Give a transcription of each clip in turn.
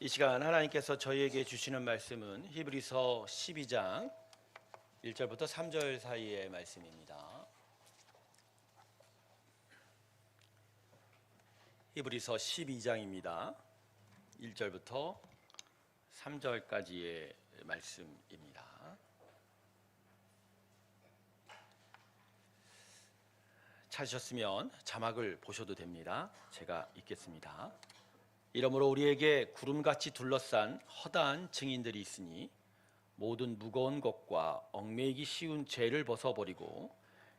이 시간 하나님께서 저희에게 주시는 말씀은 히브리서 12장 1절부터 3절 사이의 말씀입니다. 히브리서 12장입니다. 1절부터 3절까지의 말씀입니다. 찾으셨으면 자막을 보셔도 됩니다. 제가 읽겠습니다. 이러므로 우리에게 구름같이 둘러싼 허다한 증인들이 있으니 모든 무거운 것과 얽매이기 쉬운 죄를 벗어버리고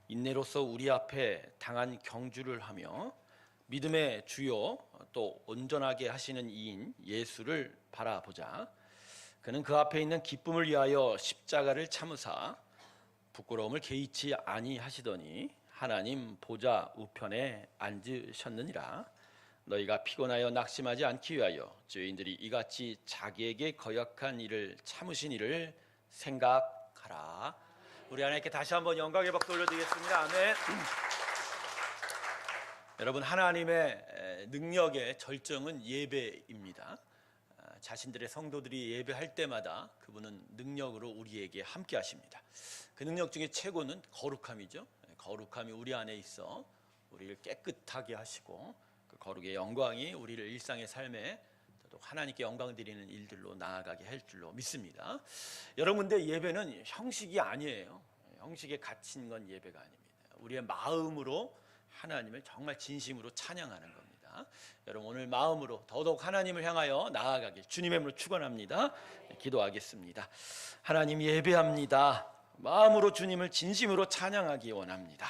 인내로서 우리 앞에 당한 경주를 하며 믿음의 주요 또 온전하게 하시는 이인 예수를 바라보자. 그는 그 앞에 있는 기쁨을 위하여 십자가를 참으사 부끄러움을 개의치 아니하시더니 하나님 보좌 우편에 앉으셨느니라. 너희가 피곤하여 낙심하지 않기 위하여 죄인들이 이같이 자기에게 거역한 일을 참으신 일을 생각하라. 우리 하나님께 다시 한번 영광의 박수 올려드리겠습니다. 아멘. 여러분, 하나님의 능력의 절정은 예배입니다. 자신들의 성도들이 예배할 때마다 그분은 능력으로 우리에게 함께 하십니다. 그 능력 중에 최고는 거룩함이죠. 거룩함이 우리 안에 있어 우리를 깨끗하게 하시고 그 거룩의 영광이 우리를 일상의 삶에 또 하나님께 영광 드리는 일들로 나아가게 할 줄로 믿습니다. 여러분, 근데 예배는 형식이 아니에요. 형식에 갇힌 건 예배가 아닙니다. 우리의 마음으로 하나님을 정말 진심으로 찬양하는 겁니다. 여러분, 오늘 마음으로 더더욱 하나님을 향하여 나아가길 주님의 이름으로 축원합니다. 기도하겠습니다. 하나님, 예배합니다. 마음으로 주님을 진심으로 찬양하기 원합니다.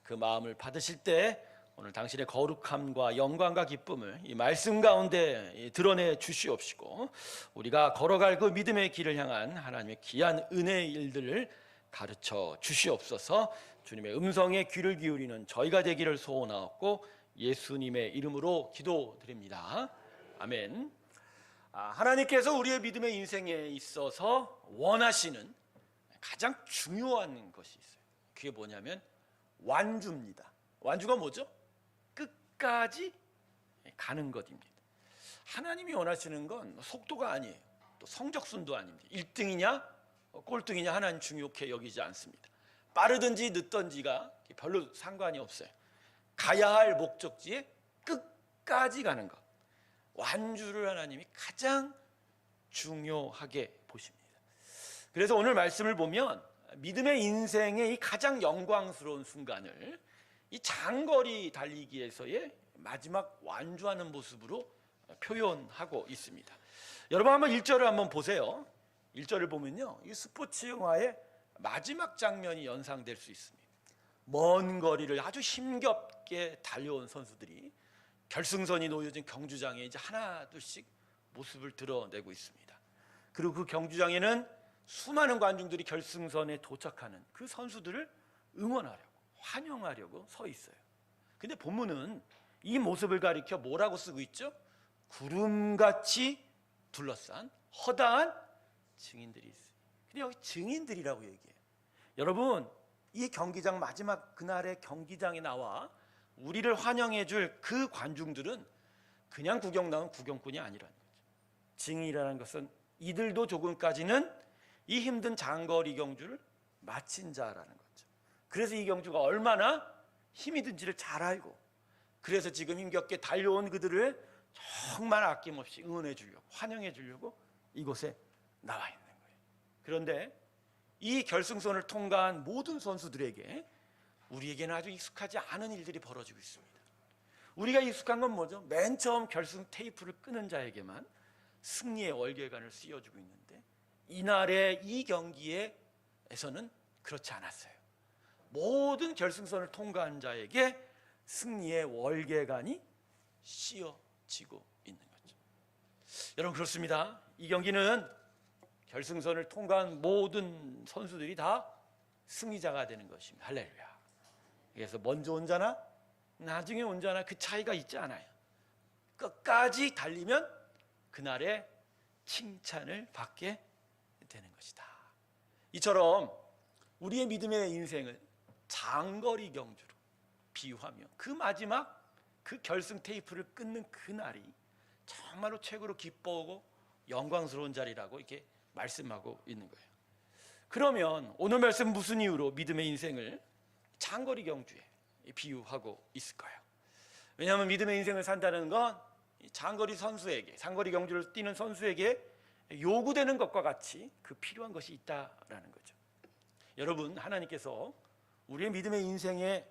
그 마음을 받으실 때 오늘 당신의 거룩함과 영광과 기쁨을 이 말씀 가운데 드러내 주시옵시고 우리가 걸어갈 그 믿음의 길을 향한 하나님의 귀한 은혜의 일들을 가르쳐 주시옵소서. 주님의 음성에 귀를 기울이는 저희가 되기를 소원하옵고 예수님의 이름으로 기도드립니다. 아멘. 하나님께서 우리의 믿음의 인생에 있어서 원하시는 가장 중요한 것이 있어요. 그게 뭐냐면 완주입니다. 완주가 뭐죠? 끝까지 가는 것입니다. 하나님이 원하시는 건 속도가 아니에요. 또 성적순도 아닙니다. 1등이냐 꼴등이냐 하나님 중요하게 여기지 않습니다. 빠르든지 늦든지가 별로 상관이 없어요. 가야 할 목적지에 끝까지 가는 것, 완주를 하나님이 가장 중요하게 보십니다. 그래서 오늘 말씀을 보면 믿음의 인생의 이 가장 영광스러운 순간을 이 장거리 달리기에서의 마지막 완주하는 모습으로 표현하고 있습니다. 여러분, 한번 1절을 한번 보세요. 1절을 보면요, 이 스포츠 영화의 마지막 장면이 연상될 수 있습니다. 먼 거리를 아주 힘겹게 달려온 선수들이 결승선이 놓여진 경주장에 이제 하나 둘씩 모습을 드러내고 있습니다. 그리고 그 경주장에는 수많은 관중들이 결승선에 도착하는 그 선수들을 응원하려고, 환영하려고 서 있어요. 근데 본문은 이 모습을 가리켜 뭐라고 쓰고 있죠? 구름같이 둘러싼 허다한 증인들이 있어요. 근데 여기 증인들이라고 얘기해요. 여러분, 이 경기장 마지막 그날의 경기장에 나와 우리를 환영해 줄 그 관중들은 그냥 구경 나온 구경꾼이 아니라는 거죠. 증인이라는 것은 이들도 조금까지는 이 힘든 장거리 경주를 마친 자라는 거죠. 그래서 이 경주가 얼마나 힘이 든지를 잘 알고, 그래서 지금 힘겹게 달려온 그들을 정말 아낌없이 응원해 주려고, 환영해 주려고 이곳에 나와 있는 거예요. 그런데 이 결승선을 통과한 모든 선수들에게 우리에게는 아주 익숙하지 않은 일들이 벌어지고 있습니다. 우리가 익숙한 건 뭐죠? 맨 처음 결승 테이프를 끄는 자에게만 승리의 월계관을 씌워주고 있는데, 이날의 이 경기에서는 그렇지 않았어요. 모든 결승선을 통과한 자에게 승리의 월계관이 씌워지고 있는 거죠. 여러분, 그렇습니다. 이 경기는 결승선을 통과한 모든 선수들이 다 승리자가 되는 것입니다. 할렐루야. 그래서 먼저 온 자나 나중에 온 자나 그 차이가 있지 않아요. 끝까지 달리면 그날의 칭찬을 받게 되는 것이다. 이처럼 우리의 믿음의 인생을 장거리 경주로 비유하며 그 마지막 그 결승 테이프를 끊는 그날이 정말로 최고로 기뻐하고 영광스러운 자리라고 이렇게 말씀하고 있는 거예요. 그러면 오늘 말씀 무슨 이유로 믿음의 인생을 장거리 경주에 비유하고 있을까요? 왜냐하면 믿음의 인생을 산다는 건 장거리 경주를 뛰는 선수에게 요구되는 것과 같이 그 필요한 것이 있다라는 거죠. 여러분, 하나님께서 우리의 믿음의 인생에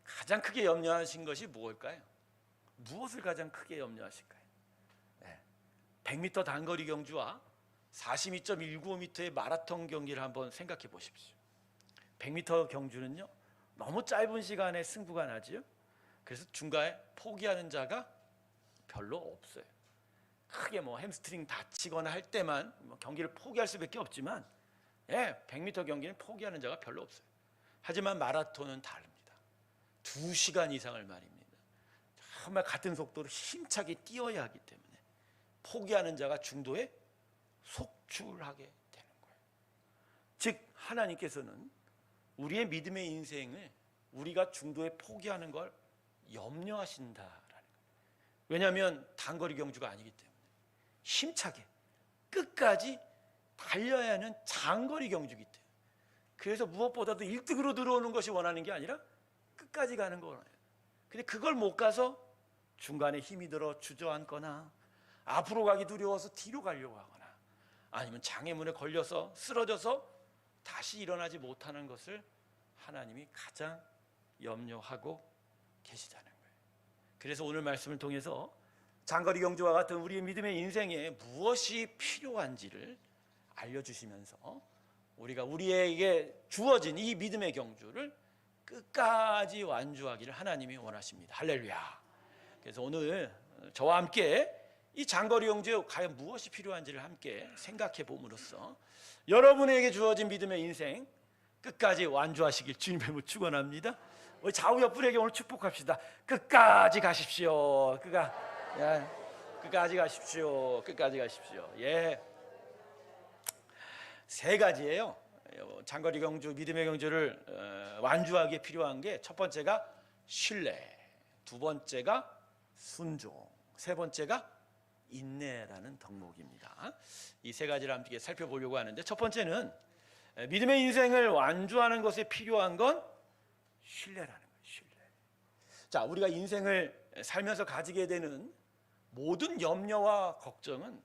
가장 크게 염려하신 것이 무엇일까요? 무엇을 가장 크게 염려하실까요? 100m 단거리 경주와 42.195m의 마라톤 경기를 한번 생각해 보십시오. 100m 경주는요, 너무 짧은 시간에 승부가 나지요. 그래서 중간에 포기하는 자가 별로 없어요. 크게 햄스트링 다치거나 할 때만 경기를 포기할 수밖에 없지만 100m 경기는 포기하는 자가 별로 없어요. 하지만 마라톤은 다릅니다. 2시간 이상을 말입니다. 정말 같은 속도로 힘차게 뛰어야 하기 때문에 포기하는 자가 중도에 속출하게 되는 거예요. 즉 하나님께서는 우리의 믿음의 인생을 우리가 중도에 포기하는 걸 염려하신다라는 거예요. 왜냐하면 단거리 경주가 아니기 때문에 힘차게 끝까지 달려야 하는 장거리 경주이기 때문에, 그래서 무엇보다도 1등으로 들어오는 것이 원하는 게 아니라 끝까지 가는 거 원해요. 근데 그걸 못 가서 중간에 힘이 들어 주저앉거나 앞으로 가기 두려워서 뒤로 가려고 하거나 아니면 장애물에 걸려서 쓰러져서 다시 일어나지 못하는 것을 하나님이 가장 염려하고 계시다는 거예요. 그래서 오늘 말씀을 통해서 장거리 경주와 같은 우리의 믿음의 인생에 무엇이 필요한지를 알려주시면서 우리가 우리에게 주어진 이 믿음의 경주를 끝까지 완주하기를 하나님이 원하십니다. 할렐루야. 그래서 오늘 저와 함께 이 장거리 경주에 과연 무엇이 필요한지를 함께 생각해 봄으로써 여러분에게 주어진 믿음의 인생 끝까지 완주하시길 주님의 이름으로 축원합니다. 우리 좌우 옆분에게 오늘 축복합시다. 끝까지 가십시오. 끝까지 가십시오. 끝까지 가십시오. 예. 세 가지예요. 장거리 경주, 믿음의 경주를 완주하기에 필요한 게, 첫 번째가 신뢰, 두 번째가 순종, 세 번째가 인내라는 덕목입니다. 이 세 가지를 함께 살펴보려고 하는데, 첫 번째는 믿음의 인생을 완주하는 것에 필요한 건 신뢰라는 거예요. 신뢰. 자, 우리가 인생을 살면서 가지게 되는 모든 염려와 걱정은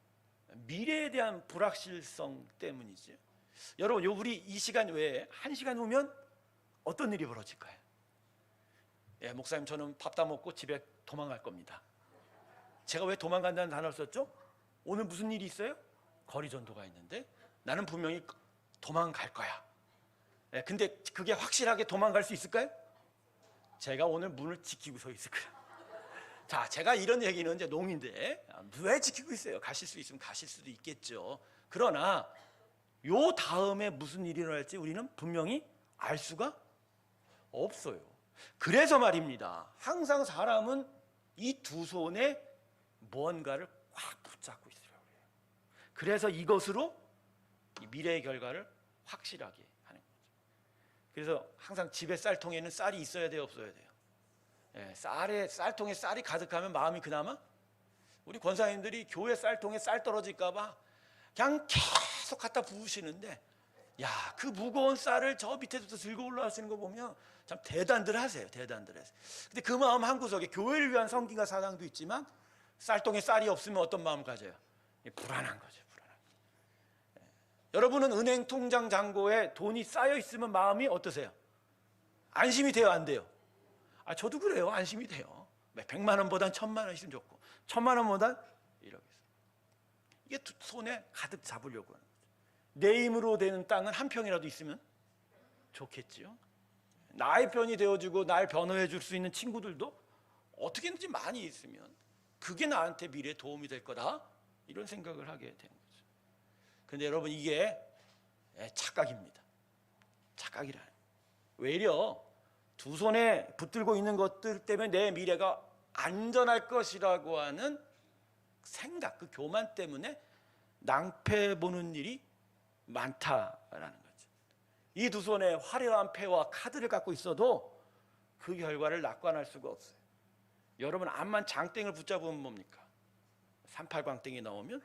미래에 대한 불확실성 때문이죠. 여러분, 우리 이 시간 외에 1시간 후면 어떤 일이 벌어질까요? 목사님, 저는 밥 다 먹고 집에 도망갈 겁니다. 제가 왜 도망간다는 단어를 썼죠? 오늘 무슨 일이 있어요? 거리 전도가 있는데 나는 분명히 도망갈 거야. 근데 그게 확실하게 도망갈 수 있을까요? 제가 오늘 문을 지키고 서 있을 거야. 자, 제가 이런 얘기는 이제 농인데 왜 지키고 있어요? 가실 수 있으면 가실 수도 있겠죠. 그러나 요 다음에 무슨 일이 일어날지 우리는 분명히 알 수가 없어요. 그래서 말입니다, 항상 사람은 이 두 손에 무언가를 꽉 붙잡고 있으라고 해요. 그래서 이것으로 이 미래의 결과를 확실하게 하는 거죠. 그래서 항상 집에 쌀통에는 쌀이 있어야 돼요, 없어야 돼요? 쌀통에 쌀이 가득하면 마음이 그나마, 우리 권사님들이 교회 쌀통에 쌀 떨어질까 봐 그냥 계속 갖다 부으시는데, 야, 그 무거운 쌀을 저 밑에부터 들고 올라가시는 거 보면 참 대단들 하세요. 대단들 하세요. 근데 그 마음 한구석에 교회를 위한 성기가 사랑도 있지만 쌀통에 쌀이 없으면 어떤 마음을 가져요? 불안한 거죠. 불안한 거죠. 여러분은 은행 통장 잔고에 돈이 쌓여 있으면 마음이 어떠세요? 안심이 돼요, 안 돼요? 저도 그래요. 안심이 돼요. 100만 원보단 1000만 원 있으면 좋고 1000만 원보단 1억 있어요. 이게 손에 가득 잡으려고 하는 거죠. 내 힘으로 되는 땅은 한 평이라도 있으면 좋겠지요. 나의 편이 되어주고 날 변호해 줄 수 있는 친구들도 어떻게든지 많이 있으면 그게 나한테 미래에 도움이 될 거다, 이런 생각을 하게 되는 거죠. 그런데 여러분, 이게 착각입니다. 착각이라는 거예요. 외려 두 손에 붙들고 있는 것들 때문에 내 미래가 안전할 것이라고 하는 생각, 그 교만 때문에 낭패 보는 일이 많다라는 거죠. 이 두 손에 화려한 패와 카드를 갖고 있어도 그 결과를 낙관할 수가 없어요. 여러분, 암만 장땡을 붙잡으면 뭡니까? 38광땡이 나오면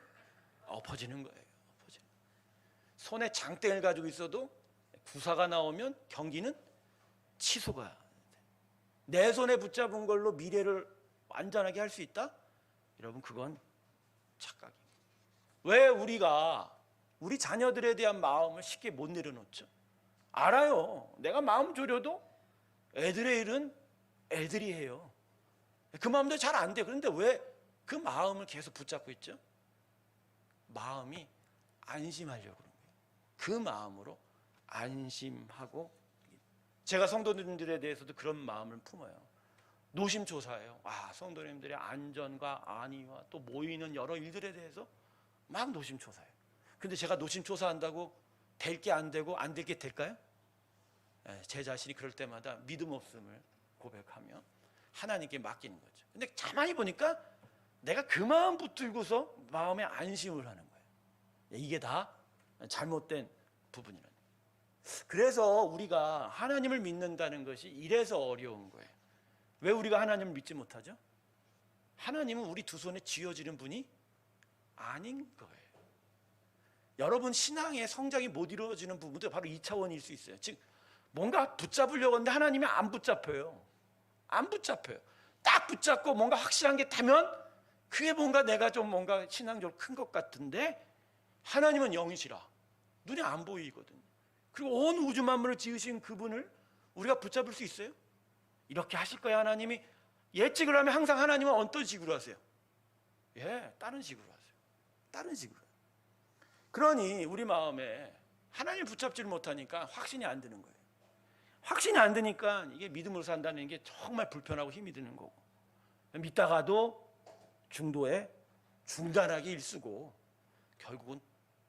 엎어지는 거예요. 엎어져. 손에 장땡을 가지고 있어도 구사가 나오면 경기는 취소가 돼. 내 손에 붙잡은 걸로 미래를 완전하게 할 수 있다? 여러분, 그건 착각입니다. 왜 우리가 우리 자녀들에 대한 마음을 쉽게 못 내려놓죠? 알아요. 내가 마음 졸여도 애들의 일은 애들이 해요. 그 마음도 잘 안 돼. 그런데 왜 그 마음을 계속 붙잡고 있죠? 마음이 안심하려고 그런 거예요. 그 마음으로 안심하고, 제가 성도님들에 대해서도 그런 마음을 품어요. 노심초사해요. 성도님들의 안전과 안위와 또 모이는 여러 일들에 대해서 막 노심초사해요. 근데 제가 노심초사한다고 될 게 안 되고 안 될 게 될까요? 제 자신이 그럴 때마다 믿음 없음을 고백하며 하나님께 맡기는 거죠. 근데 가만히 보니까 내가 그 마음 붙들고서 마음에 안심을 하는 거예요. 이게 다 잘못된 부분이라는 거예요. 그래서 우리가 하나님을 믿는다는 것이 이래서 어려운 거예요. 왜 우리가 하나님을 믿지 못하죠? 하나님은 우리 두 손에 쥐어지는 분이 아닌 거예요. 여러분, 신앙의 성장이 못 이루어지는 부분도 바로 2차원일 수 있어요. 즉 뭔가 붙잡으려고 하는데 하나님이 안 붙잡혀요. 안 붙잡혀요. 딱 붙잡고 뭔가 확실한 게 타면 그게 뭔가 내가 좀 뭔가 신앙적으로 큰 것 같은데, 하나님은 영이시라 눈에 안 보이거든요. 그리고 온 우주 만물을 지으신 그분을 우리가 붙잡을 수 있어요? 이렇게 하실 거야 하나님이 예측을 하면 항상 하나님은 어떤 식으로 하세요? 다른 식으로 하세요. 다른 식으로. 그러니 우리 마음에 하나님을 붙잡지를 못하니까 확신이 안 드는 거예요. 확신이 안 드니까 이게 믿음으로 산다는 게 정말 불편하고 힘이 드는 거고, 믿다가도 중도에 중단하기 일쑤고 결국은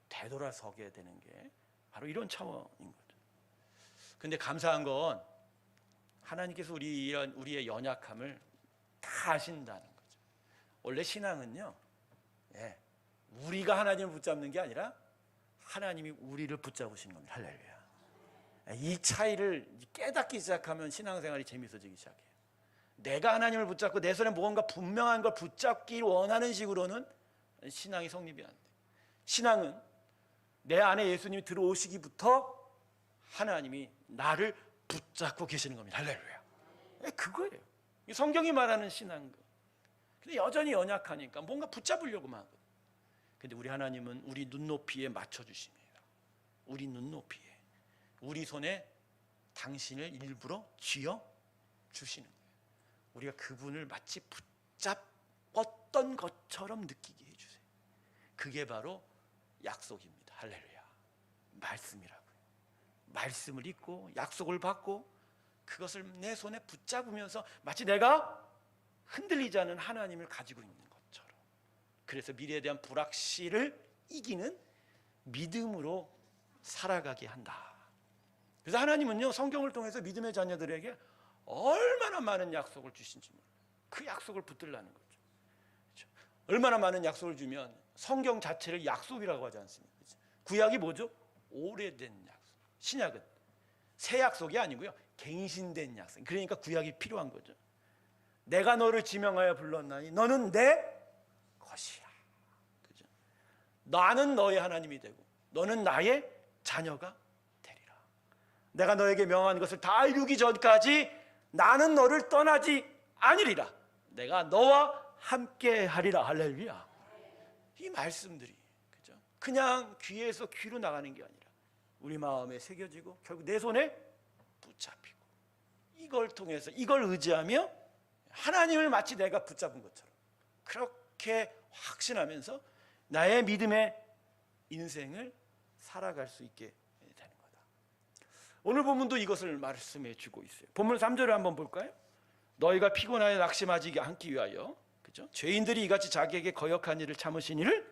되돌아서게 되는 게 바로 이런 차원인 거죠. 근데 감사한 건 하나님께서 우리의 연약함을 다 아신다는 거죠. 원래 신앙은요, 우리가 하나님을 붙잡는 게 아니라 하나님이 우리를 붙잡으시는 겁니다. 할렐루야. 이 차이를 깨닫기 시작하면 신앙생활이 재미있어지기 시작해요. 내가 하나님을 붙잡고 내 손에 무언가 분명한 걸 붙잡기 원하는 식으로는 신앙이 성립이 안 돼. 신앙은 내 안에 예수님이 들어오시기부터 하나님이 나를 붙잡고 계시는 겁니다. 할렐루야. 그거예요. 성경이 말하는 신앙. 근데 여전히 연약하니까 뭔가 붙잡으려고만 하거든요. 근데 우리 하나님은 우리 눈높이에 맞춰주십니다. 우리 눈높이에, 우리 손에 당신을 일부러 쥐어 주시는 거예요. 우리가 그분을 마치 붙잡았던 것처럼 느끼게 해주세요. 그게 바로 약속입니다. 할렐루야. 말씀이라고요. 말씀을 읽고 약속을 받고 그것을 내 손에 붙잡으면서 마치 내가 흔들리지 않은 하나님을 가지고 있는 것처럼, 그래서 미래에 대한 불확실을 이기는 믿음으로 살아가게 한다. 그래서 하나님은요, 성경을 통해서 믿음의 자녀들에게 얼마나 많은 약속을 주신지 몰라요. 그 약속을 붙들라는 거죠. 그렇죠? 얼마나 많은 약속을 주면 성경 자체를 약속이라고 하지 않습니까? 그렇죠? 구약이 뭐죠? 오래된 약속. 신약은 새 약속이 아니고요, 갱신된 약속. 그러니까 구약이 필요한 거죠. 내가 너를 지명하여 불렀나니 너는 내 것이야. 그죠? 나는 너의 하나님이 되고 너는 나의 자녀가 되리라. 내가 너에게 명한 것을 다 이루기 전까지 나는 너를 떠나지 아니리라. 내가 너와 함께 하리라. 할렐루야. 이 말씀들이, 그죠? 그냥 귀에서 귀로 나가는 게 아니라 우리 마음에 새겨지고 결국 내 손에 붙잡히고, 이걸 통해서, 이걸 의지하며 하나님을 마치 내가 붙잡은 것처럼 그렇게 확신하면서 나의 믿음의 인생을 살아갈 수 있게 되는 거다. 오늘 본문도 이것을 말씀해 주고 있어요. 본문 3절을 한번 볼까요? 너희가 피곤하여 낙심하지 않기 위하여, 그죠? 죄인들이 이같이 자기에게 거역한 일을 참으신 이를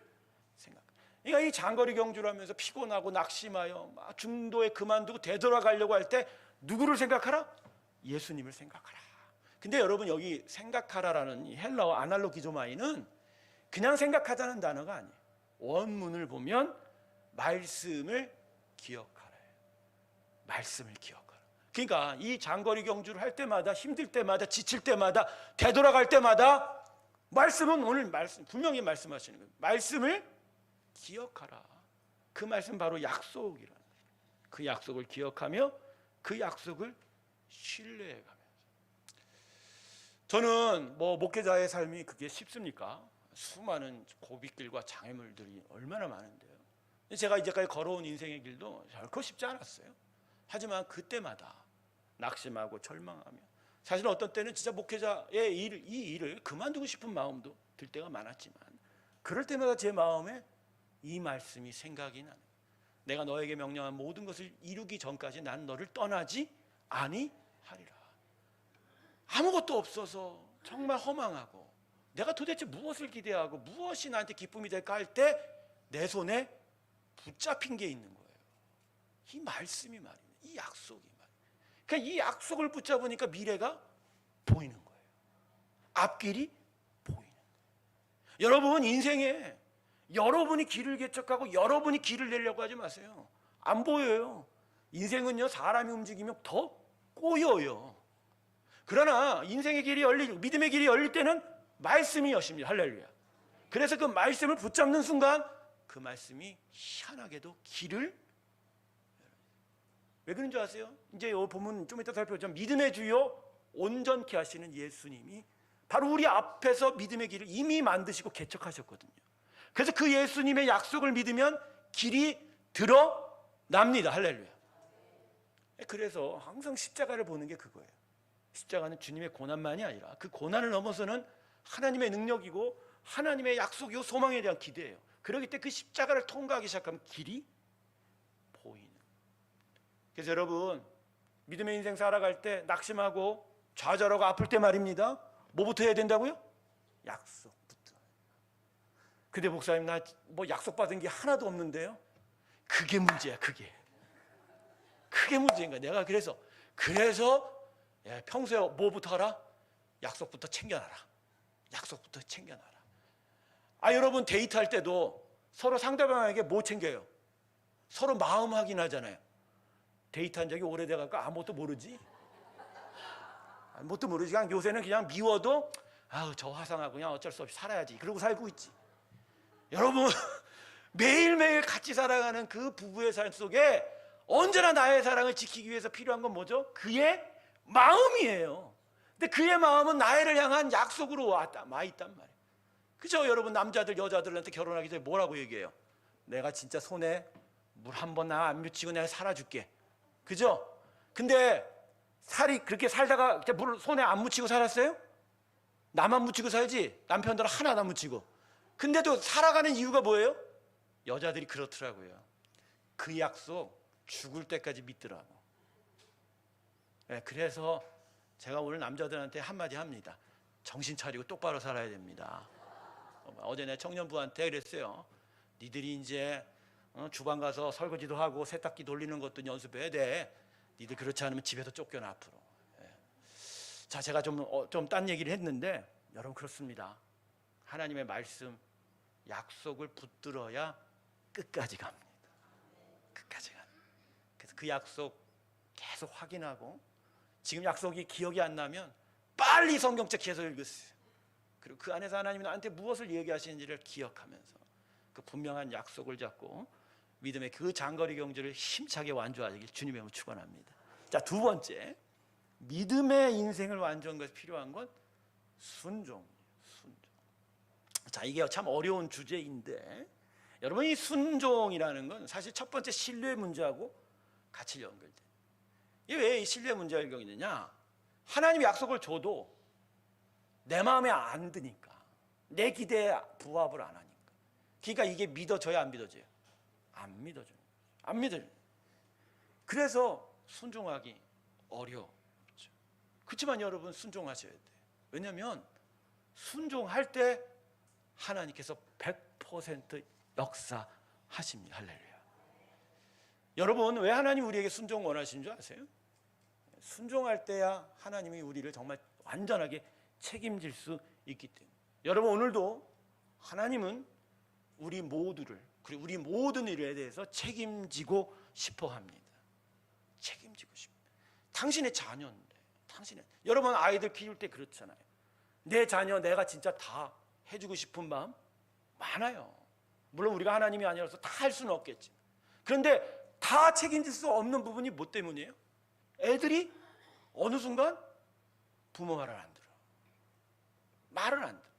생각. 그러니까 이 장거리 경주를 하면서 피곤하고 낙심하여 막 중도에 그만두고 되돌아가려고 할 때 누구를 생각하라? 예수님을 생각하라. 근데 여러분, 여기 생각하라라는 이 헬라어 아날로기조마이는 그냥 생각하자는 단어가 아니에요. 원문을 보면 말씀을 기억하라예요. 말씀을 기억하라. 그러니까 이 장거리 경주를 할 때마다, 힘들 때마다, 지칠 때마다, 되돌아갈 때마다 말씀은 오늘 말씀 분명히 말씀하시는 거예요. 말씀을 기억하라. 그 말씀 바로 약속이라는 거예요. 그 약속을 기억하며 그 약속을 신뢰해가면서. 저는 목회자의 삶이 그게 쉽습니까? 수많은 고비길과 장애물들이 얼마나 많은데요. 제가 이제까지 걸어온 인생의 길도 결코 쉽지 않았어요. 하지만 그때마다 낙심하고 절망하며, 사실 어떤 때는 진짜 목회자의 이 일을 그만두고 싶은 마음도 들 때가 많았지만, 그럴 때마다 제 마음에 이 말씀이 생각이 나는 거예요. 내가 너에게 명령한 모든 것을 이루기 전까지 난 너를 떠나지 아니하리라. 아무것도 없어서 정말 허망하고 내가 도대체 무엇을 기대하고 무엇이 나한테 기쁨이 될까 할 때 내 손에 붙잡힌 게 있는 거예요. 이 말씀이 말입니다. 이 약속이 말입니다. 그러니까 이 약속을 붙잡으니까 미래가 보이는 거예요. 앞길이 보이는 거예요. 여러분 인생에 여러분이 길을 개척하고 여러분이 길을 내려고 하지 마세요. 안 보여요. 인생은요, 사람이 움직이면 더 꼬여요. 그러나 인생의 길이 믿음의 길이 열릴 때는 말씀이 여십니다. 할렐루야. 그래서 그 말씀을 붙잡는 순간 그 말씀이 희한하게도 길을, 왜 그런 줄 아세요? 이제 이 본문 좀 이따 살펴보자. 믿음의 주요 온전케 하시는 예수님이 바로 우리 앞에서 믿음의 길을 이미 만드시고 개척하셨거든요. 그래서 그 예수님의 약속을 믿으면 길이 드러납니다. 할렐루야. 그래서 항상 십자가를 보는 게 그거예요. 십자가는 주님의 고난만이 아니라 그 고난을 넘어서는 하나님의 능력이고 하나님의 약속이고 소망에 대한 기대예요. 그렇기 때문에 그 십자가를 통과하기 시작하면 길이 보이는. 그래서 여러분 믿음의 인생 살아갈 때 낙심하고 좌절하고 아플 때 말입니다, 뭐부터 해야 된다고요? 약속부터. 근데 목사님 나 약속 받은 게 하나도 없는데요. 그게 문제야. 그게 문제인 거야. 내가 그래서 평소에 뭐부터 하라? 약속부터 챙겨놔라. 약속부터 챙겨놔라. 여러분 데이트할 때도 서로 상대방에게 뭐 챙겨요? 서로 마음 확인하잖아요. 데이트한 적이 오래돼갖고 아무것도 모르지. 아무것도 모르지. 그냥 요새는 그냥 미워도 저 화상하고 그냥 어쩔 수 없이 살아야지. 그러고 살고 있지. 여러분 매일매일 같이 살아가는 그 부부의 삶 속에 언제나 나의 사랑을 지키기 위해서 필요한 건 뭐죠? 그의 마음이에요. 근데 그의 마음은 나를 향한 약속으로 와 있단 말이에요. 그죠? 여러분 남자들 여자들한테 결혼하기 전에 뭐라고 얘기해요? 내가 진짜 손에 물 한 번 안 묻히고 내가 살아줄게. 그죠? 근데 그렇게 살다가 물 손에 안 묻히고 살았어요? 나만 묻히고 살지 남편들은 하나도 안 묻히고. 근데도 살아가는 이유가 뭐예요? 여자들이 그렇더라고요. 그 약속 죽을 때까지 믿더라고. 그래서 제가 오늘 남자들한테 한마디 합니다. 정신 차리고 똑바로 살아야 됩니다. 어제 내 청년부한테 그랬어요. 니들이 이제 주방 가서 설거지도 하고 세탁기 돌리는 것도 연습해야 돼. 니들 그렇지 않으면 집에서 쫓겨나 앞으로. 자, 제가 좀 딴 얘기를 했는데 여러분 그렇습니다. 하나님의 말씀 약속을 붙들어야 끝까지 갑니다. 끝까지 갑니다. 그래서 그 약속 계속 확인하고, 지금 약속이 기억이 안 나면 빨리 성경책 계속 읽으세요. 그리고 그 안에서 하나님이 나한테 무엇을 얘기하시는지를 기억하면서 그 분명한 약속을 잡고 믿음의 그 장거리 경주를 힘차게 완주하길 주님의 이름으로 축원합니다. 자, 두 번째, 믿음의 인생을 완주하는 것에 필요한 건 순종이에요. 순종. 자, 이게 참 어려운 주제인데 여러분 이 순종이라는 건 사실 첫 번째 신뢰 문제하고 같이 연결돼요. 이게 왜 이 신뢰 문제가 연결되느냐? 하나님이 약속을 줘도 내 마음에 안 드니까, 내 기대에 부합을 안 하니까. 그러니까 이게 믿어져야 안 믿어져요? 안 믿어져요. 안 믿어요. 그래서 순종하기 어려워. 그렇지만 여러분 순종하셔야 돼요. 왜냐하면 순종할 때 하나님께서 100% 역사하십니다. 할렐루야. 여러분 왜 하나님 우리에게 순종 원하시는 줄 아세요? 순종할 때야 하나님이 우리를 정말 완전하게 책임질 수 있기 때문에. 여러분 오늘도 하나님은 우리 모두를, 그리고 우리 모든 일에 대해서 책임지고 싶어 합니다. 책임지고 싶어. 당신의 자녀인데, 여러분 아이들 키울 때 그렇잖아요. 내 자녀 내가 진짜 다 해주고 싶은 마음 많아요. 물론 우리가 하나님이 아니라서 다 할 수는 없겠지. 그런데 다 책임질 수 없는 부분이 뭐 때문이에요? 애들이 어느 순간 부모 말을 안 들어. 말을 안 들어.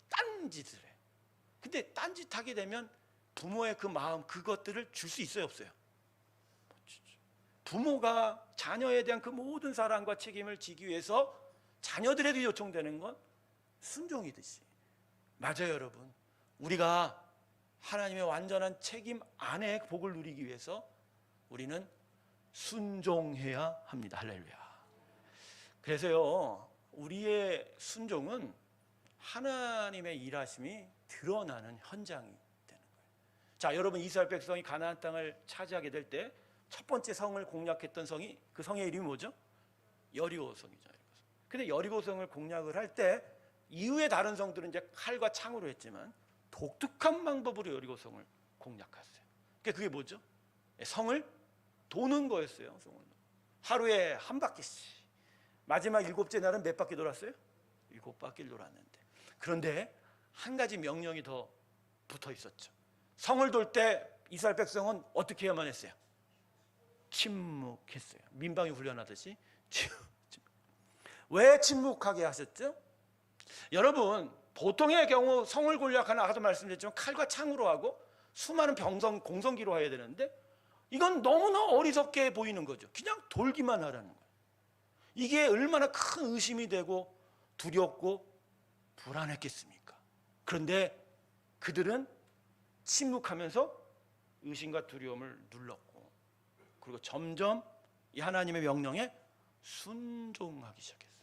딴짓을 해. 근데 딴짓하게 되면 부모의 그 마음, 그것들을 줄 수 있어요, 없어요? 부모가 자녀에 대한 그 모든 사랑과 책임을 지기 위해서 자녀들에게 요청되는 건 순종이듯이. 맞아요, 여러분. 우리가 하나님의 완전한 책임 안에 복을 누리기 위해서 우리는 순종해야 합니다. 할렐루야. 그래서요, 우리의 순종은 하나님의 일하심이 드러나는 현장이 되는 거예요. 자, 여러분, 이스라엘 백성이 가나안 땅을 차지하게 될 때 첫 번째 성을 공략했던 성이, 그 성의 이름이 뭐죠? 여리고 성이죠. 근데 여리고 성을 공략을 할 때 이후에 다른 성들은 이제 칼과 창으로 했지만 독특한 방법으로 여리고 성을 공략했어요. 그게 뭐죠? 성을 도는 거였어요. 성을. 하루에 한 바퀴씩. 마지막 7째 날은 몇 바퀴 돌았어요? 7바퀴를 돌았는데, 그런데 한 가지 명령이 더 붙어 있었죠. 성을 돌 때 이스라엘 백성은 어떻게 해야만 했어요? 침묵했어요. 민방위 훈련하듯이. 왜 침묵하게 하셨죠? 여러분, 보통의 경우 성을 공략하는, 아까도 말씀드렸지만 칼과 창으로 하고 수많은 병성 공성기로 해야 되는데 이건 너무나 어리석게 보이는 거죠. 그냥 돌기만 하라는 거예요. 이게 얼마나 큰 의심이 되고 두렵고 불안했겠습니까? 그런데 그들은 침묵하면서 의심과 두려움을 눌렀고, 그리고 점점 이 하나님의 명령에 순종하기 시작했어요.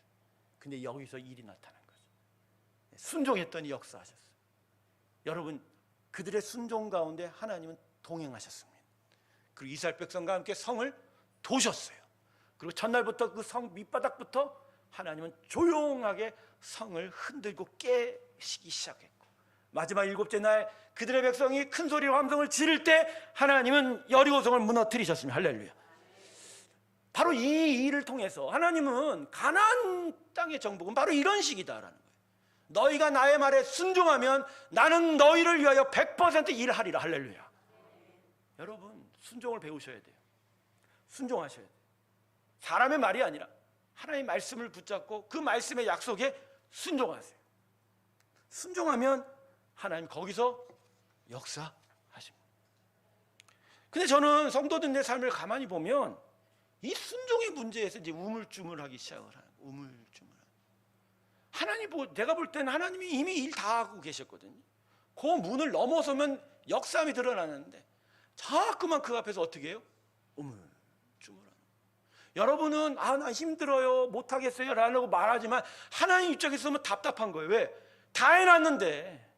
근데 여기서 일이 나타난 거죠. 순종했더니 역사하셨어요. 여러분, 그들의 순종 가운데 하나님은 동행하셨습니다. 그리고 이스라엘 백성과 함께 성을 도셨어요. 그리고 첫날부터 그 성 밑바닥부터 하나님은 조용하게 성을 흔들고 깨시기 시작했고, 마지막 7째 날 그들의 백성이 큰 소리로 함성을 지를 때 하나님은 여리고성을 무너뜨리셨습니다. 할렐루야. 바로 이 일을 통해서 하나님은 가나안 땅의 정복은 바로 이런 식이다라는 거예요. 너희가 나의 말에 순종하면 나는 너희를 위하여 100% 일하리라. 할렐루야. 여러분, 순종을 배우셔야 돼요. 순종하셔야 돼요. 사람의 말이 아니라 하나님의 말씀을 붙잡고 그 말씀의 약속에 순종하세요. 순종하면 하나님 거기서 역사하십니다. 근데 저는 성도들의 삶을 가만히 보면 이 순종의 문제에서 이제 우물쭈물하기 시작을 하는 거예요. 우물쭈물. 하나님, 내가 볼 때는 하나님이 이미 일 다 하고 계셨거든요. 그 문을 넘어서면 역사함이 드러나는데 자꾸만 그 앞에서 어떻게 해요? 우물쭈물하는. 여러분은 나 힘들어요, 못하겠어요 라고 말하지만 하나님 입장에서 답답한 거예요. 왜? 다 해놨는데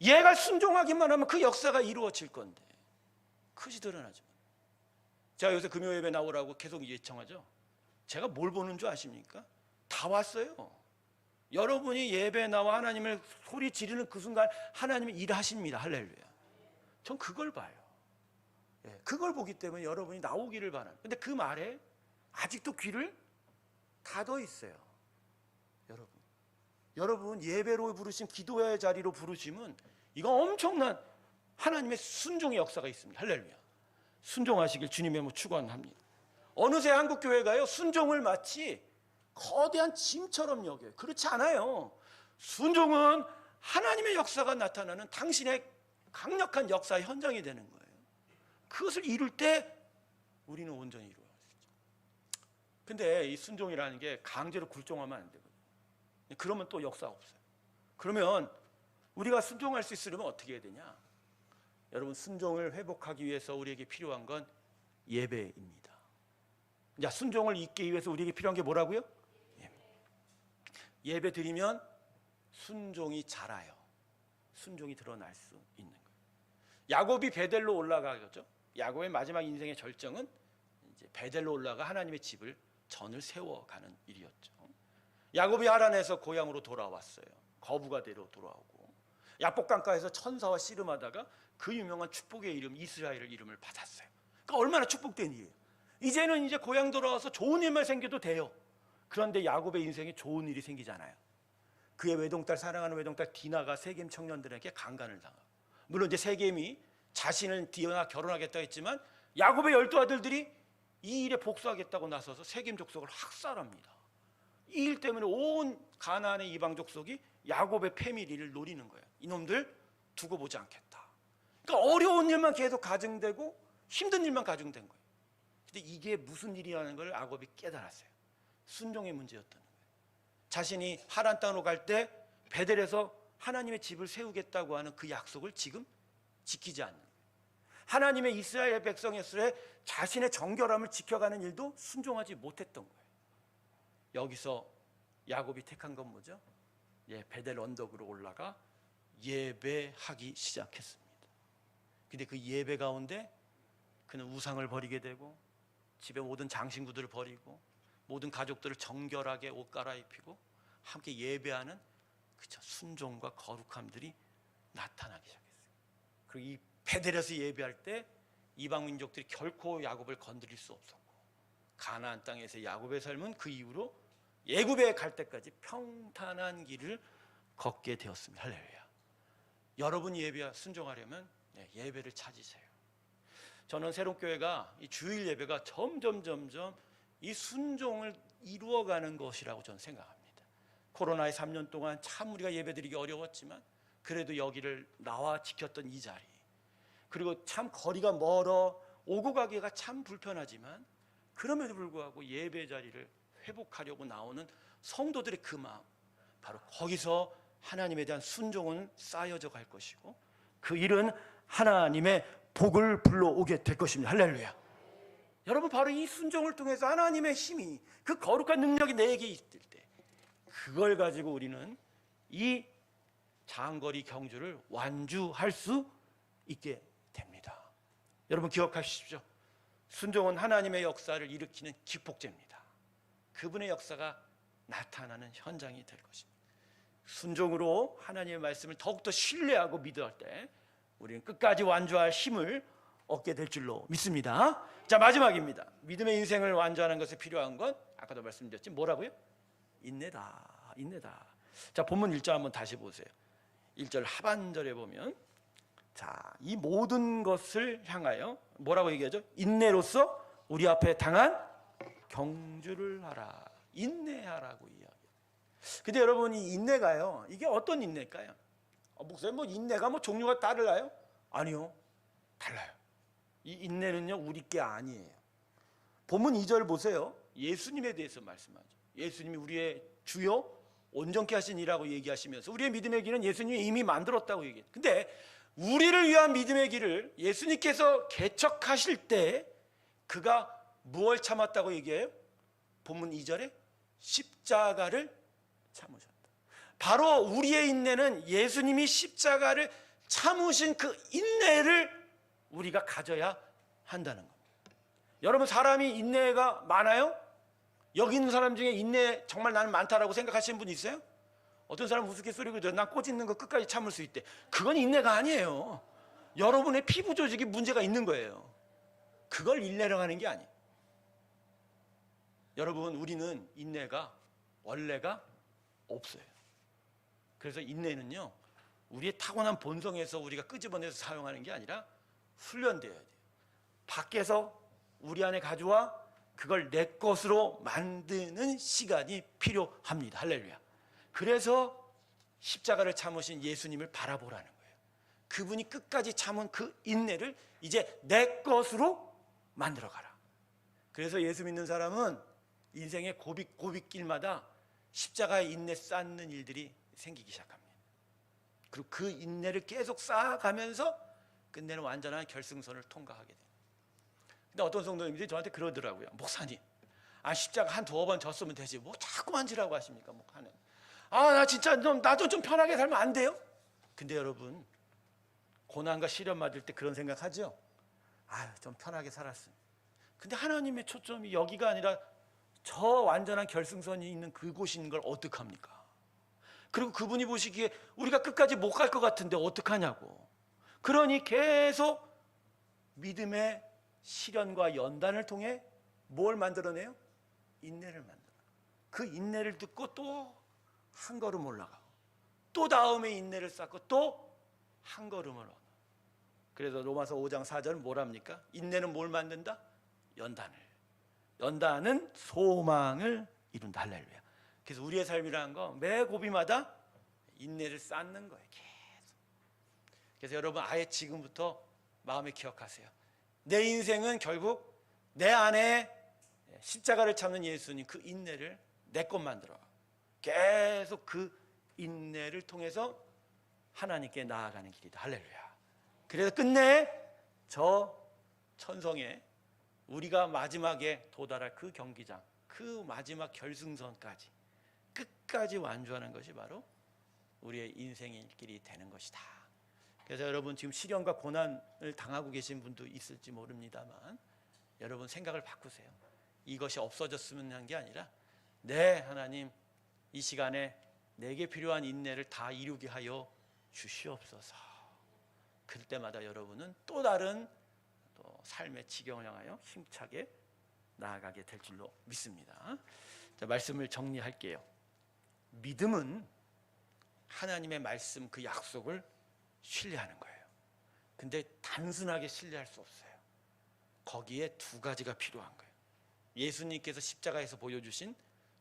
얘가 순종하기만 하면 그 역사가 이루어질 건데 그것이 드러나지만. 제가 요새 금요 예배 나오라고 계속 예청하죠. 제가 뭘 보는 줄 아십니까? 다 왔어요. 여러분이 예배 나와 하나님을 소리 지르는 그 순간 하나님이 일하십니다. 할렐루야. 전 그걸 봐요. 그걸 보기 때문에 여러분이 나오기를 바랍니다. 근데 그 말에 아직도 귀를 닫아 있어요. 여러분 예배로 부르심, 기도의 자리로 부르심은 이거 엄청난 하나님의 순종의 역사가 있습니다. 할렐루야. 순종하시길 주님의 뭐 축원합니다. 어느새 한국 교회가요, 순종을 마치 거대한 짐처럼 여겨요. 그렇지 않아요. 순종은 하나님의 역사가 나타나는 당신의 강력한 역사의 현장이 되는 거예요. 그것을 이룰 때 우리는 온전히 이루어야 되죠. 근데 이 순종이라는 게 강제로 굴종하면 안 되거든요. 그러면 또 역사가 없어요. 그러면 우리가 순종할 수 있으려면 어떻게 해야 되냐? 여러분, 순종을 회복하기 위해서 우리에게 필요한 건 예배입니다. 자, 순종을 잊기 위해서 우리에게 필요한 게 뭐라고요? 예배 드리면 순종이 자라요. 순종이 드러날 수 있는 거예요. 야곱이 베델로 올라가죠. 야곱의 마지막 인생의 절정은 이제 베델로 올라가 하나님의 집을 전을 세워가는 일이었죠. 야곱이 하란에서 고향으로 돌아왔어요. 거부가 되러 돌아오고 야복강가에서 천사와 씨름하다가 그 유명한 축복의 이름 이스라엘의 이름을 받았어요. 그러니까 얼마나 축복된 일이에요. 이제는 이제 고향 돌아와서 좋은 일만 생겨도 돼요. 그런데 야곱의 인생에 좋은 일이 생기잖아요. 그의 외동딸, 사랑하는 외동딸 디나가 세겜 청년들에게 강간을 당하고 물론 이제 세겜이 자신은 디오나 결혼하겠다 했지만 야곱의 12아들들이 이 일에 복수하겠다고 나서서 세겜 족속을 학살합니다. 이 일 때문에 온 가나안의 이방 족속이 야곱의 패밀리를 노리는 거예요. 이놈들 두고 보지 않겠다. 그러니까 어려운 일만 계속 가중되고 힘든 일만 가중된 거예요. 근데 이게 무슨 일이라는 걸 야곱이 깨달았어요. 순종의 문제였다는 거예요. 자신이 하란 땅으로 갈 때 베델에서 하나님의 집을 세우겠다고 하는 그 약속을 지금 지키지 않는 거예요. 하나님의 이스라엘 백성에서의 자신의 정결함을 지켜가는 일도 순종하지 못했던 거예요. 여기서 야곱이 택한 건 뭐죠? 베델 언덕으로 올라가 예배하기 시작했습니다. 근데 그 예배 가운데 그는 우상을 버리게 되고 집에 모든 장신구들을 버리고 모든 가족들을 정결하게 옷 갈아입히고 함께 예배하는 순종과 거룩함들이 나타나기 시작했어요. 그리고 이 베델에서 예배할 때 이방 민족들이 결코 야곱을 건드릴 수 없었고 가나안 땅에서 야곱의 삶은 그 이후로 애굽에 갈 때까지 평탄한 길을 걷게 되었습니다. 할렐루야. 여러분이 예배 순종하려면 예배를 찾으세요. 저는 새롭교회가 이 주일 예배가 점점 이 순종을 이루어가는 것이라고 저는 생각합니다. 코로나의 3년 동안 참 우리가 예배드리기 어려웠지만 그래도 여기를 나와 지켰던 이 자리, 그리고 참 거리가 멀어 오고 가기가 참 불편하지만 그럼에도 불구하고 예배 자리를 회복하려고 나오는 성도들의 그 마음, 바로 거기서 하나님에 대한 순종은 쌓여져 갈 것이고 그 일은 하나님의 복을 불러오게 될 것입니다. 할렐루야. 여러분, 바로 이 순종을 통해서 하나님의 힘이, 그 거룩한 능력이 내게 있을 때 그걸 가지고 우리는 이 장거리 경주를 완주할 수 있게 됩니다. 여러분 기억하십시오. 순종은 하나님의 역사를 일으키는 기폭제입니다. 그분의 역사가 나타나는 현장이 될 것입니다. 순종으로 하나님의 말씀을 더욱더 신뢰하고 믿을 때 우리는 끝까지 완주할 힘을 얻게 될 줄로 믿습니다. 자, 마지막입니다. 믿음의 인생을 완주하는 것에 필요한 건 아까도 말씀드렸지 뭐라고요? 인내다. 인내다. 자, 본문 1절 한번 다시 보세요. 1절 하반절에 보면 이 모든 것을 향하여 뭐라고 얘기하죠? 인내로서 우리 앞에 당한 경주를 하라. 인내하라고 이야기해요. 근데 여러분, 이 인내가요, 이게 어떤 인내일까요? 목사님, 인내가 종류가 다르나요? 아니요, 달라요. 이 인내는요, 우리 게 아니에요. 본문 2절 보세요. 예수님에 대해서 말씀하죠. 예수님이 우리의 주요 온전케 하신 이라고 얘기하시면서 우리의 믿음의 길은 예수님이 이미 만들었다고 얘기해요. 근데 우리를 위한 믿음의 길을 예수님께서 개척하실 때 그가 무엇을 참았다고 얘기해요? 본문 2절에 십자가를 참으셨다. 바로 우리의 인내는 예수님이 십자가를 참으신 그 인내를 우리가 가져야 한다는 겁니다. 여러분, 사람이 인내가 많아요? 여기 있는 사람 중에 인내 정말 나는 많다라고 생각하시는 분 있어요? 어떤 사람은 우스갯소리고 난 꼬집는 거 끝까지 참을 수 있대. 그건 인내가 아니에요. 여러분의 피부 조직이 문제가 있는 거예요. 그걸 인내라고 하는 게 아니에요. 여러분, 우리는 인내가 원래가 없어요. 그래서 인내는요, 우리의 타고난 본성에서 우리가 끄집어내서 사용하는 게 아니라 훈련되어야 돼요. 밖에서 우리 안에 가져와 그걸 내 것으로 만드는 시간이 필요합니다. 할렐루야. 그래서 십자가를 참으신 예수님을 바라보라는 거예요. 그분이 끝까지 참은 그 인내를 이제 내 것으로 만들어가라. 그래서 예수 믿는 사람은 인생의 고비길마다 십자가의 인내 쌓는 일들이 생기기 시작합니다. 그리고 그 인내를 계속 쌓아가면서 끝내는 완전한 결승선을 통과하게 돼요. 근데 어떤 성도님들이 저한테 그러더라고요. 목사님, 십자가 한 두어 번 졌으면 되지 뭐 자꾸만 지라고 하십니까? 나 진짜 나도 좀 편하게 살면 안 돼요? 근데 여러분, 고난과 시련 맞을 때 그런 생각하죠? 좀 편하게 살았으면. 근데 하나님의 초점이 여기가 아니라 저 완전한 결승선이 있는 그곳인 걸 어떡합니까? 그리고 그분이 보시기에 우리가 끝까지 못 갈 것 같은데 어떡하냐고. 그러니 계속 믿음의 시련과 연단을 통해 뭘 만들어내요? 인내를 만들어요. 그 인내를 듣고 또 한 걸음 올라가고 또 다음에 인내를 쌓고 또 한 걸음을 올라가고. 그래서 로마서 5장 4절은 뭐랍니까? 인내는 뭘 만든다? 연단을. 연단은 소망을 이룬다. 할렐루야. 그래서 우리의 삶이라는 거 매 고비마다 인내를 쌓는 거예요. 계속. 그래서 여러분 아예 지금부터 마음에 기억하세요. 내 인생은 결국 내 안에 십자가를 참는 예수님 그 인내를 내 것 만들어. 계속 그 인내를 통해서 하나님께 나아가는 길이다. 할렐루야. 그래서 끝내 저 천성에 우리가 마지막에 도달할 그 경기장, 그 마지막 결승선까지 끝까지 완주하는 것이 바로 우리의 인생의 길이 되는 것이다. 그래서 여러분 지금 시련과 고난을 당하고 계신 분도 있을지 모릅니다만 여러분 생각을 바꾸세요. 이것이 없어졌으면 한 게 아니라 네 하나님 이 시간에 내게 필요한 인내를 다 이루게 하여 주시옵소서. 그때마다 여러분은 또 다른 또 삶의 지경을 향하여 힘차게 나아가게 될 줄로 믿습니다. 자, 말씀을 정리할게요. 믿음은 하나님의 말씀 그 약속을 신뢰하는 거예요. 근데 단순하게 신뢰할 수 없어요. 거기에 두 가지가 필요한 거예요. 예수님께서 십자가에서 보여주신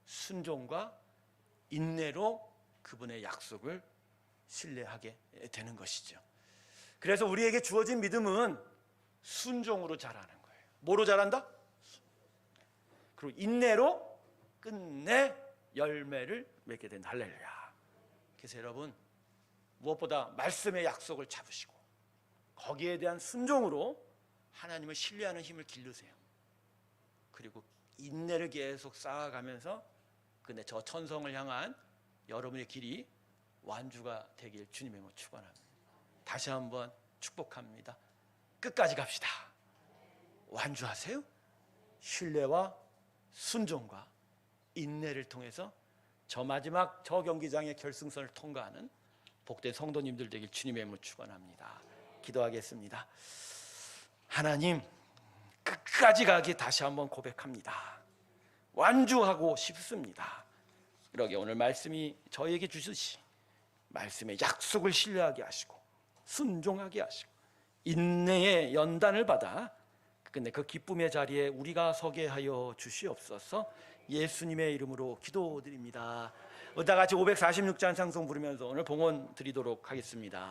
순종과 인내로 그분의 약속을 신뢰하게 되는 것이죠. 그래서 우리에게 주어진 믿음은 순종으로 자라는 거예요. 뭐로 자란다? 그리고 인내로 끝내 열매를 맺게 된다. 할렐루야. 그래서 여러분 무엇보다 말씀의 약속을 잡으시고 거기에 대한 순종으로 하나님을 신뢰하는 힘을 기르세요. 그리고 인내를 계속 쌓아가면서 근데 저 천성을 향한 여러분의 길이 완주가 되길 주님의 이름으로 축원합니다. 다시 한번 축복합니다. 끝까지 갑시다. 완주하세요. 신뢰와 순종과 인내를 통해서 저 마지막 저 경기장의 결승선을 통과하는 복된 성도님들 되길 주님의 이름으로 축원합니다. 기도하겠습니다. 하나님 끝까지 가기 다시 한번 고백합니다. 완주하고 싶습니다. 그러게 오늘 말씀이 저에게 주시듯이 말씀의 약속을 신뢰하게 하시고 순종하게 하시고 인내의 연단을 받아 근데 그 기쁨의 자리에 우리가 서게 하여 주시옵소서. 예수님의 이름으로 기도드립니다. 다 같이 546장 찬송 부르면서 오늘 봉헌 드리도록 하겠습니다.